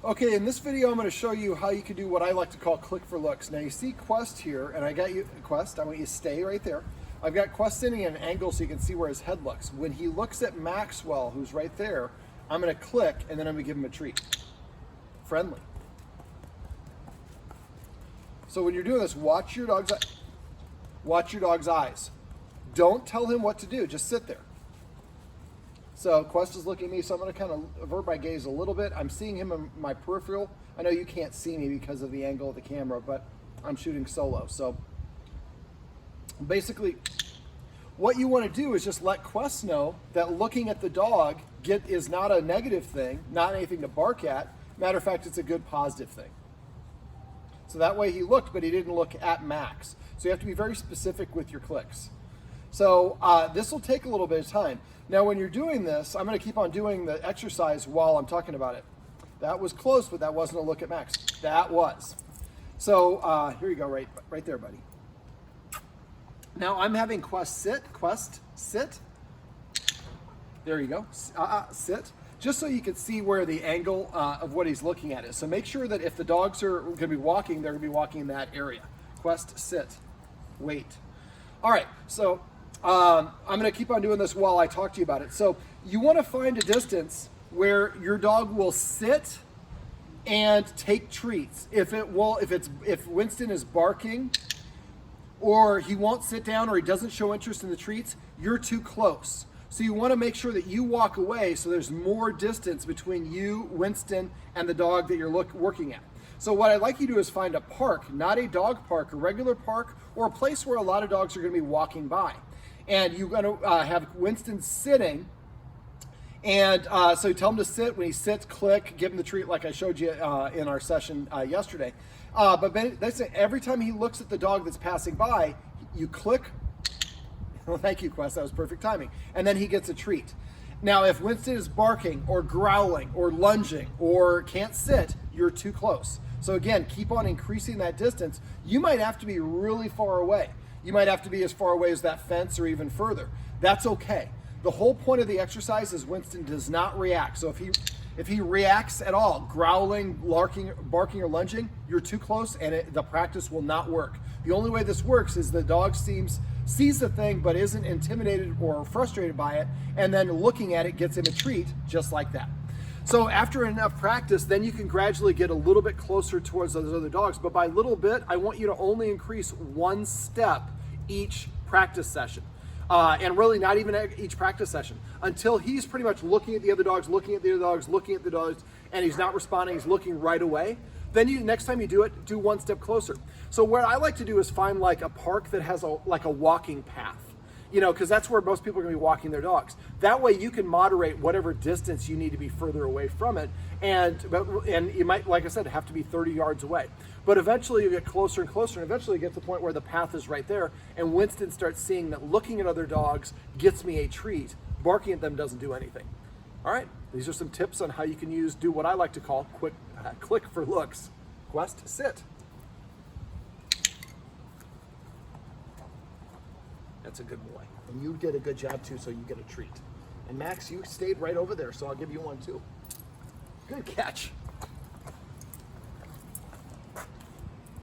Okay, in this video I'm going to show you how you can do what I like to call click for looks. Now you see Quest here, and I got you, Quest, I want you to stay right there. I've got Quest sitting at an angle so you can see where his head looks. When he looks at Maxwell, who's right there, I'm going to click and then I'm going to give him a treat. Friendly. So when you're doing this, watch your dog's eyes. Don't tell him what to do, just sit there. So Quest is looking at me, so I'm going to kind of avert my gaze a little bit. I'm seeing him in my peripheral. I know you can't see me because of the angle of the camera, but I'm shooting solo. So basically, what you want to do is just let Quest know that looking at the dog is not a negative thing, not anything to bark at. Matter of fact, it's a good positive thing. So that way he looked, but he didn't look at Max. So you have to be very specific with your clicks. So this will take a little bit of time. Now when you're doing this, I'm going to keep on doing the exercise while I'm talking about it. That was close, but that wasn't a look at Max. That was. So here you go, right there, buddy. Now I'm having Quest sit. There you go, sit. Just so you can see where the angle of what he's looking at is. So make sure that if the dogs are going to be walking, they're going to be walking in that area. Quest, sit, wait. All right, so I'm going to keep on doing this while I talk to you about it. So you want to find a distance where your dog will sit and take treats. If Winston is barking, or he won't sit down, or he doesn't show interest in the treats, you're too close. So you want to make sure that you walk away so there's more distance between you, Winston, and the dog that you're working at. So what I'd like you to do is find a park, not a dog park, a regular park, or a place where a lot of dogs are going to be walking by. And you're going to have Winston sitting, and so you tell him to sit. When he sits, click, give him the treat like I showed you in our session yesterday. But basically, every time he looks at the dog that's passing by, you click. Well, thank you, Quest, that was perfect timing. And then he gets a treat. Now, if Winston is barking or growling or lunging or can't sit, you're too close. So again, keep on increasing that distance. You might have to be really far away. You might have to be as far away as that fence or even further. That's okay. The whole point of the exercise is Winston does not react. So if he reacts at all, growling, barking, or lunging, you're too close and the practice will not work. The only way this works is the dog sees the thing but isn't intimidated or frustrated by it, and then looking at it gets him a treat just like that. So after enough practice, then you can gradually get a little bit closer towards those other dogs. But by little bit, I want you to only increase one step each practice session. And really not even each practice session, until he's pretty much looking at the other dogs, looking at the other dogs, looking at the dogs, and he's not responding, he's looking right away. Then next time you do it, do one step closer. So what I like to do is find like a park that has like a walking path, you know, because that's where most people are going to be walking their dogs. That way you can moderate whatever distance you need to be further away from it. And you might, like I said, have to be 30 yards away. But eventually you get closer and closer, and eventually you get to the point where the path is right there, and Winston starts seeing that looking at other dogs gets me a treat. Barking at them doesn't do anything. All right, these are some tips on how you can do what I like to call click for looks. Quest, sit. That's a good boy. And you did a good job too, so you get a treat. And Max, you stayed right over there, so I'll give you one too. Good catch.